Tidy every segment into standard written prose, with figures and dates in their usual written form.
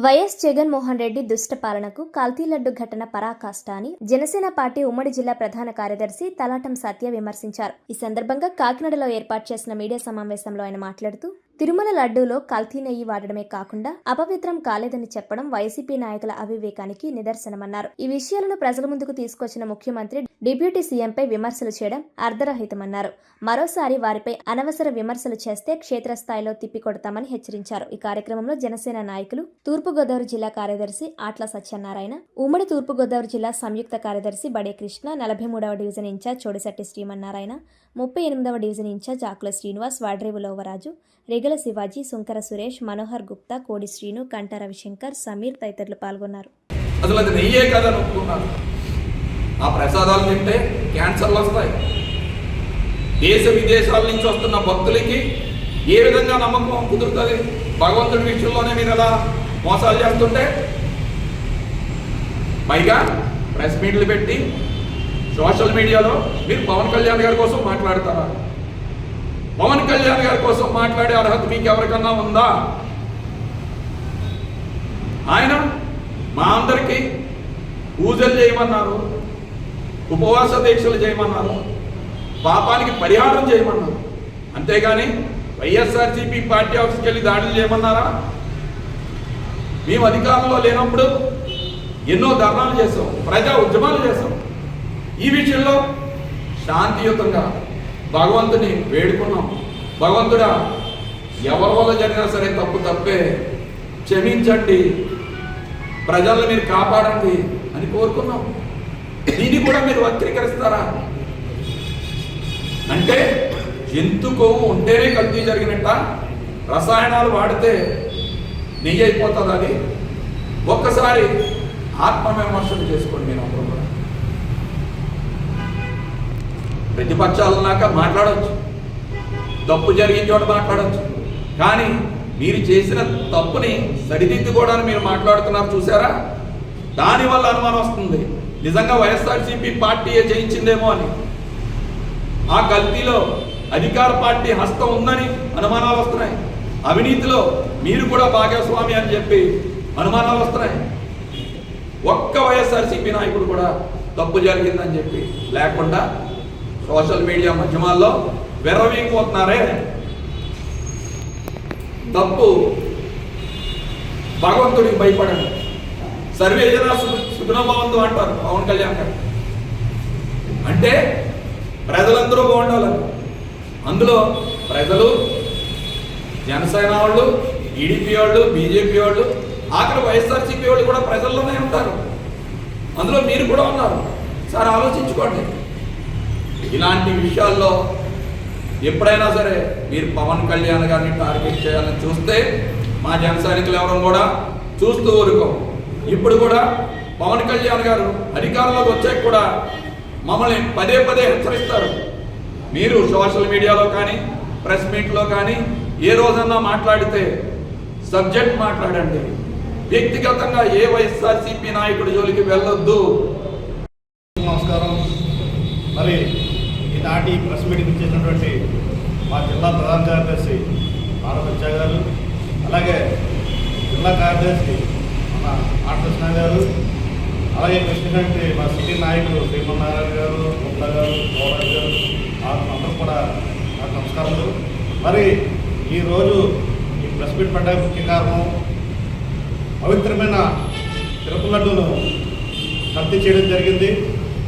YS Jaganmohan Reddy దుష్ట పాలనకు కల్తీ లడ్డు ఘటన పరాకాష్ట అని జనసేన పార్టీ ఉమ్మడి జిల్లా ప్రధాన కార్యదర్శి తలాటం సత్య విమర్శించారు. ఈ సందర్భంగా కాకినాడలో ఏర్పాటు చేసిన మీడియా సమావేశంలో ఆయన మాట్లాడుతూ తిరుమల లడ్డూలో కల్తీ నెయ్యి వాడడమే కాకుండా అపవిత్రం కాలేదని చెప్పడం వైసీపీ నాయకుల అవివేకానికి నిదర్శనమన్నారు. ఈ విషయాలను ప్రజల ముందుకు తీసుకొచ్చిన ముఖ్యమంత్రి డిప్యూటీ సీఎంపై విమర్శలు చేయడం అర్ధరహితమన్నారు. మరోసారి వారిపై అనవసర విమర్శలు చేస్తే క్షేత్రస్థాయిలో తిప్పికొడతామని హెచ్చరించారు. ఈ కార్యక్రమంలో జనసేన నాయకులు తూర్పుగోదావరి జిల్లా కార్యదర్శి ఆట్ల సత్యనారాయణ, ఉమ్మడి తూర్పుగోదావరి జిల్లా సంయుక్త కార్యదర్శి బడే కృష్ణ, 43వ డివిజన్ ఇన్ఛార్జ్ చోడిశెట్టి శ్రీమన్నారాయణ, 38వ డివిజన్ ఇన్ఛార్జ్ ఆకుల శ్రీనివాస్, వాడ్రేవు లోవరాజు, రేగల శివాజీ, సుంకర సురేష్, మనోహర్ గుప్తా, కోడి శ్రీను, కంట రవిశంకర్, సమీర్ తదితరులు పాల్గొన్నారు. అసలు అది నెయ్యే కదా అనుకున్నారు. ఆ ప్రసాదాలు తింటే క్యాన్సర్లు వస్తాయి. దేశ విదేశాల నుంచి వస్తున్న భక్తులకి ఏ విధంగా నమ్మకం కుదురుతుంది? భగవంతుడి విషయంలోనే మీరు ఎలా మోసాలు చేస్తుంటే, పైగా ప్రెస్ మీట్లు పెట్టి సోషల్ మీడియాలో మీరు పవన్ కళ్యాణ్ గారి కోసం మాట్లాడతారా? పవన్ కళ్యాణ్ గారి కోసం మాట్లాడే అర్హత మీకు ఎవరికన్నా ఉందా? ఆయన మా అందరికీ పూజలు చేయమన్నారు, ఉపవాస దీక్షలు చేయమన్నారు, పాపానికి పరిహారం చేయమన్నారు. అంతేగాని వైఎస్ఆర్సీపీ పార్టీ ఆఫీస్కి వెళ్ళి దాడులు చేయమన్నారా? మేము అధికారంలో లేనప్పుడు ఎన్నో ధర్నాలు చేసాం, ప్రజా ఉద్యమాలు చేసాం. ఈ విషయంలో శాంతియుతంగా భగవంతుని వేడుకున్నాం. భగవంతుడా, ఎవరి వల్ల జరిగినా సరే తప్పు తప్పే, క్షమించండి, ప్రజలను మీరు కాపాడండి అని కోరుకున్నాం. దీన్ని కూడా మీరు వక్రీకరిస్తారా? అంటే జంతు కొవ్వు ఉంటేనే కల్తీ జరిగినట్ట, రసాయనాలు వాడితే నెయ్యి అయిపోతుంది. అది ఒక్కసారి ఆత్మవిమర్శన చేసుకోండి. మీరు అందరూ కూడా ప్రతిపక్షాలన్నాక మాట్లాడవచ్చు, తప్పు జరిగిన చోట మాట్లాడవచ్చు, కానీ మీరు చేసిన తప్పుని సరిదిద్దుకోవడానికి మీరు మాట్లాడుతున్నారు చూసారా? దానివల్ల అనుమానం వస్తుంది నిజంగా వైఎస్ఆర్సీపీ పార్టీయే జయించిందేమో అని. ఆ కల్తీలో అధికార పార్టీ హస్తం ఉందని అనుమానాలు వస్తున్నాయి. అవినీతిలో మీరు కూడా భాగస్వామి అని చెప్పి అనుమానాలు వస్తున్నాయి. ఒక్క వైఎస్ఆర్సీపీ నాయకుడు కూడా తప్పు జరిగిందని చెప్పి లేకుండా సోషల్ మీడియా మాధ్యమాల్లో విర్రవీగిపోతున్నారే. తప్పు భగవంతుడికి భయపడండి, సర్వే జన సుఖనోభవంతు అంటారు పవన్ కళ్యాణ్ గారు. అంటే ప్రజలందరూ బాగుండాలని. అందులో ప్రజలు, జనసేన వాళ్ళు, టీడీపీ వాళ్ళు, బీజేపీ వాళ్ళు, ఆఖరి వైఎస్ఆర్సీపీ వాళ్ళు కూడా ప్రజల్లోనే ఉంటారు. అందులో మీరు కూడా ఉన్నారు. సార్ ఆలోచించుకోండి. ఇలాంటి విషయాల్లో ఎప్పుడైనా సరే మీరు పవన్ కళ్యాణ్ గారిని టార్గెట్ చేయాలని చూస్తే మా జన సైనికులు ఎవరు కూడా చూస్తూ ఊరుకోం. ఇప్పుడు కూడా పవన్ కళ్యాణ్ గారు అధికారంలోకి వచ్చాక కూడా మమ్మల్ని పదే పదే హెచ్చరిస్తారు. మీరు సోషల్ మీడియాలో కానీ ప్రెస్ మీట్లో కానీ ఏ రోజన్నా మాట్లాడితే సబ్జెక్ట్ మాట్లాడండి, వ్యక్తిగతంగా ఏ వైఎస్ఆర్సీపీ నాయకుడి జోలికి వెళ్ళొద్దు. నమస్కారం. మరి ఈనాటి ప్రెస్ మీటింగ్ ఇచ్చేసినటువంటి మా జిల్లా ప్రధాన కార్యదర్శి ఆరవచ్చ గారు, అలాగే జిల్లా కార్యదర్శి మన ఆటకృష్ణ గారు, అలాగే కృష్ణంటి మా సిటీ నాయకులు శ్రీమన్నారాయణ గారు, గుప్తా గారు, గౌరవ్ గారు, అందరూ కూడా నాకు నమస్కారాలు. మరి ఈరోజు ఈ ప్రెస్ మీట్ పెట్టడానికి ముఖ్య కారణం పవిత్రమైన తిరుపతి లడ్డూను కల్తీ చేయడం జరిగింది.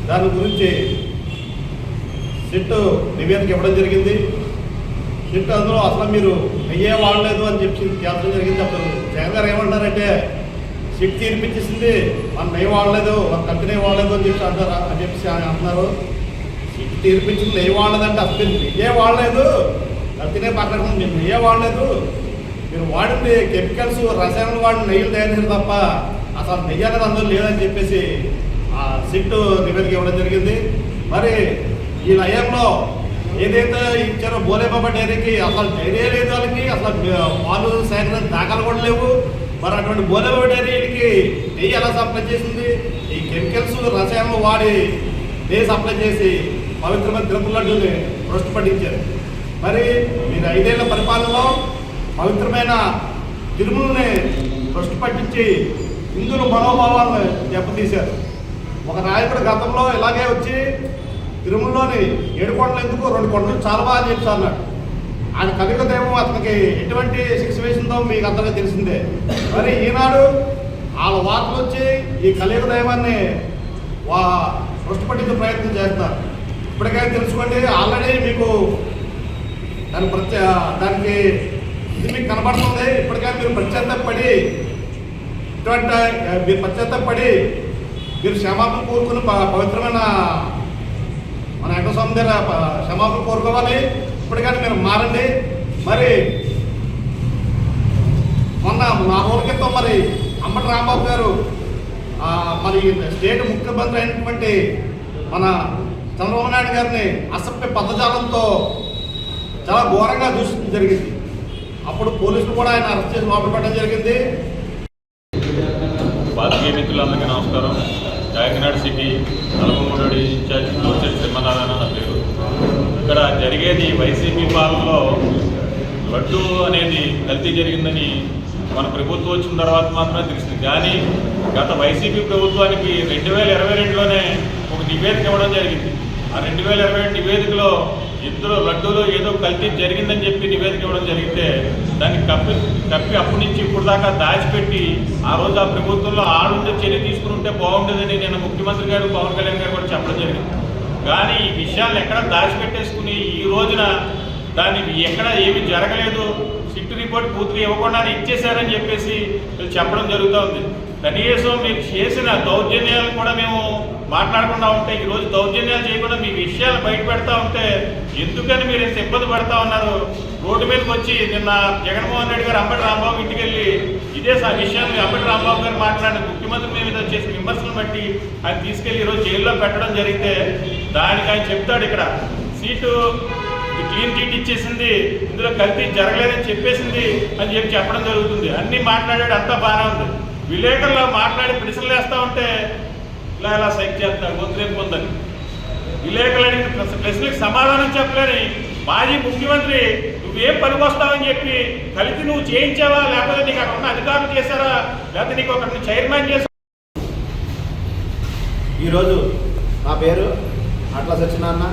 దాని గురించి సిట్ నివేదిక ఇవ్వడం జరిగింది. సిట్ అందులో అసలు మీరు నెయ్యే వాడలేదు అని చెప్పి తేల్చడం జరిగింది. అప్పుడు జగన్ గారు ఏమంటారంటే సిట్ తీర్పిచ్చేసింది, మనం నెయ్యి వాడలేదు, మన కల్తీ నెయ్యి వాడలేదు అని చెప్పి అంటారా అని చెప్పి అంటున్నారు. సిట్ తీర్పించింది నెయ్యి వాడలేదంటే అసలు నెయ్యే వాడలేదు, కల్తీ నెయ్యి పక్కన మీరు నెయ్యే వాడలేదు, మీరు వాడింది కెమికల్స్, రసాయనాలు వాడిన నెయ్యిలు తయారు చేశారు తప్ప అసలు నెయ్యి అనేది అందులో లేదని చెప్పేసి ఆ సిట్ నివేదిక ఇవ్వడం జరిగింది. మరి ఈ నయంలో ఏదైతే ఇచ్చారో బోలేబాబా డైరీకి అసలు డైరీ లేదు, వాళ్ళకి అసలు పాలు సేకరణ దాఖలు కూడా లేవు. మరి అటువంటి బోలేబాబా డైరీకి నెయ్యి ఎలా సప్లై చేసింది? ఈ కెమికల్స్, రసాయనాలు వాడి నెయ్యి సప్లై చేసి పవిత్రమైన తిరుపతి లడ్డూని పట్టించారు. మరి మీరు 5 ఏళ్ల పరిపాలనలో పవిత్రమైన తిరుమలని భ్రష్టు పట్టించి హిందువుల మనోభావాలను దెబ్బతీశారు. ఒక నాయకుడు గతంలో ఇలాగే వచ్చి తిరుమలలోని 7 కొండలు ఎందుకు 2 కొండలు చాలా బాగా చెప్పి అన్నాడు. ఆయన కలియుగ దైవం అతనికి ఎటువంటి శిక్ష వేసిందో మీకు అందరికీ తెలిసిందే. మరి ఈనాడు వాళ్ళ వార్తలు వచ్చి ఈ కలియుగ దైవాన్ని భ్రష్టు పట్టించే ప్రయత్నం చేస్తారు. ఇప్పటికైనా తెలుసుకోండి, ఆల్రెడీ మీకు దానికి ఇది మీకు కనబడుతుంది. ఇప్పటికైనా మీరు పశ్చాత్తాపడి మీరు క్షమాపణ కోరుకుని పవిత్రమైన మన వెంకటస్వామి దగ్గర క్షమాపణ కోరుకోవాలి. ఇప్పటికైనా మీరు మారండి. మరి మొన్న 4 రోజుల క్రితం మరి అంబటి రాంబాబు గారు మరి స్టేట్ ముఖ్యమంత్రి అయినటువంటి మన చంద్రబాబు నాయుడు గారిని అసభ్య పదజాలంతో చాలా ఘోరంగా దూషించడం జరిగింది. అప్పుడు పోలీసులు కూడా ఆయన అరెస్ట్ చేసి లోపల పెట్టడం జరిగింది. పాత్రికేయ మిత్రులందరికీ నమస్కారం. కాకినాడ సిటీ 43 ఇన్ఛార్జ్ కోర్చెట్ సింహనారాయణ నా పేరు. ఇక్కడ జరిగేది వైసీపీ పాలనలో లడ్డు అనేది కల్తీ జరిగిందని మన ప్రభుత్వం వచ్చిన తర్వాత మాత్రమే తెలిసింది. కానీ గత వైసీపీ ప్రభుత్వానికి 2022లోనే ఒక నివేదిక ఇవ్వడం జరిగింది. ఆ 2022 నివేదికలో ఇద్దరు లడ్డూలో ఏదో కల్తీ జరిగిందని చెప్పి నివేదిక ఇవ్వడం జరిగితే దాన్ని కప్పి అప్పటి నుంచి ఇప్పుడు దాకా దాచిపెట్టి ఆ రోజు ఆ ప్రభుత్వంలో ఆడుండే చర్య తీసుకుని ఉంటే బాగుండేదని నేను ముఖ్యమంత్రి గారు పవన్ కళ్యాణ్ గారు కూడా చెప్పడం జరిగింది. కానీ ఈ విషయాలను ఎక్కడ దాచిపెట్టేసుకుని ఈ రోజున దాన్ని ఎక్కడ ఏమీ జరగలేదు, సిట్ రిపోర్ట్ పూర్తిగా ఇవ్వకుండా ఇచ్చేశారని చెప్పేసి చెప్పడం జరుగుతూ ఉంది. కనీసం మీరు చేసిన దౌర్జన్యాలు కూడా మేము మాట్లాడకుండా ఉంటే, ఈరోజు దౌర్జన్యాలు చేయకుండా మీ విషయాలు బయట పెడతా ఉంటే ఎందుకని మీరు ఇంత ఇబ్బంది పడతా ఉన్నారు? రోడ్డు మీదకి వచ్చి నిన్న జగన్మోహన్ రెడ్డి గారు అంబటి రాంబాబు ఇంటికి వెళ్ళి ఇదే విషయాన్ని అంబటి రాంబాబు గారు మాట్లాడిన ముఖ్యమంత్రి మీద చేసిన విమర్శలు బట్టి ఆయన తీసుకెళ్లి ఈరోజు జైల్లో పెట్టడం జరిగితే దానికి ఆయన చెప్తాడు ఇక్కడ సీటు క్లీన్ చీట్ ఇచ్చేసింది, ఇందులో కల్తీ జరగలేదని చెప్పేసింది అని చెప్పడం జరుగుతుంది. అన్నీ మాట్లాడాడు, అంతా బాగానే ఉంది. విలేకరులో మాట్లాడి ప్రశ్నలు వేస్తూ ఉంటే ఇలా సైక్ చేస్తారు గొంతులేని పొందని. విలేకరులు అడిగిన ప్రశ్నలకు సమాధానం చెప్పలేని మాజీ ముఖ్యమంత్రి నువ్వేం పనికొస్తావని చెప్పి కలిసి నువ్వు చేయించావా, లేకపోతే నీకు అక్కడ ఉన్న అధికారులు చేశారా, లేకపోతే నీకు అక్కడ చైర్మన్ చేశారా? ఈరోజు నా పేరు అట్ల సత్యనారాయణ,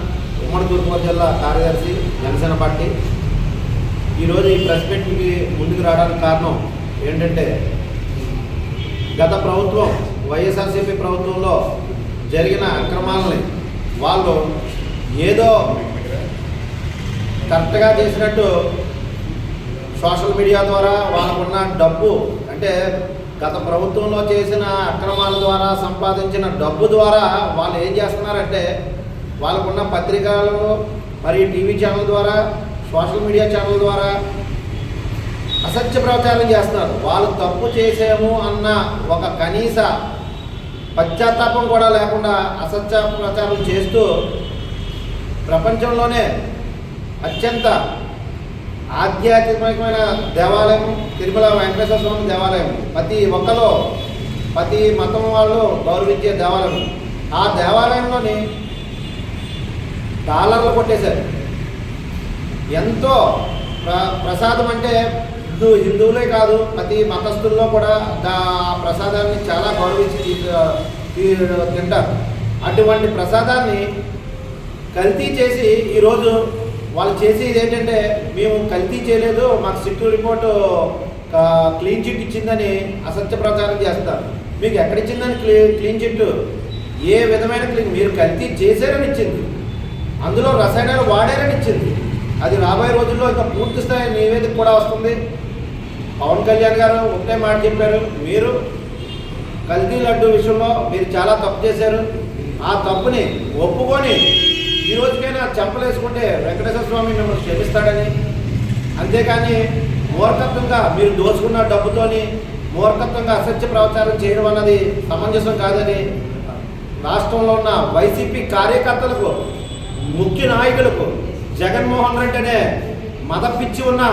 ఉమ్మడి తూర్పుగోదావరి జిల్లా కార్యదర్శి, జనసేన పార్టీ. ఈరోజు ఈ ప్రెస్ మీట్కి ముందుకు రావడానికి కారణం ఏంటంటే గత ప్రభుత్వం వైఎస్ఆర్సీపీ ప్రభుత్వంలో జరిగిన అక్రమాలని వాళ్ళు ఏదో కరెక్ట్గా చేసినట్టు సోషల్ మీడియా ద్వారా వాళ్ళకున్న డబ్బు, అంటే గత ప్రభుత్వంలో చేసిన అక్రమాల ద్వారా సంపాదించిన డబ్బు ద్వారా వాళ్ళు ఏం చేస్తున్నారంటే వాళ్ళకున్న పత్రికలు మరియు టీవీ ఛానల్ ద్వారా, సోషల్ మీడియా ఛానల్ ద్వారా అసత్య ప్రచారం చేస్తున్నారు. వాళ్ళు తప్పు చేసాము అన్న ఒక కనీస పశ్చాత్తాపం కూడా లేకుండా అసత్య ప్రచారం చేస్తూ ప్రపంచంలోనే అత్యంత ఆధ్యాత్మికమైన దేవాలయం తిరుమల వెంకటేశ్వర స్వామి దేవాలయం, ప్రతి మతం వాళ్ళు గౌరవించే దేవాలయం. ఆ దేవాలయంలోని డాలర్లు కొట్టేశారు. ఎంతో ప్రసాదం అంటే హిందువులే కాదు, ప్రతి మతస్థుల్లో కూడా ప్రసాదాన్ని చాలా గౌరవించి తింటారు. అటువంటి ప్రసాదాన్ని కల్తీ చేసి ఈరోజు వాళ్ళు చేసేది ఏంటంటే మేము కల్తీ చేయలేదు, మాకు సిట్టు రిపోర్టు క్లీన్ చిట్ ఇచ్చిందని అసత్య ప్రచారం చేస్తారు. మీకు ఎక్కడిచ్చిందని క్లీన్ చిట్? ఏ విధమైన మీరు కల్తీ చేశారని ఇచ్చింది, అందులో రసాయనాలు వాడారని ఇచ్చింది. అది రాబోయే రోజుల్లో ఇంకా పూర్తి స్థాయి నివేదిక కూడా వస్తుంది. పవన్ కళ్యాణ్ గారు ఒకటే మాట చెప్పారు, మీరు కల్తీ లడ్డు విషయంలో మీరు చాలా తప్పు చేశారు, ఆ తప్పుని ఒప్పుకొని ఈ రోజుకైనా చెంపలేసుకుంటే వెంకటేశ్వర స్వామి మిమ్మల్ని క్షమిస్తాడని, అంతేకాని మూర్ఖత్వంగా మీరు దోచుకున్న డబ్బుతోని మూర్ఖత్వంగా అసత్య ప్రచారం చేయడం అన్నది సమంజసం కాదని రాష్ట్రంలో ఉన్న వైసీపీ కార్యకర్తలకు, ముఖ్య నాయకులకు, జగన్మోహన్ రెడ్డి అనే మత పిచ్చి ఉన్న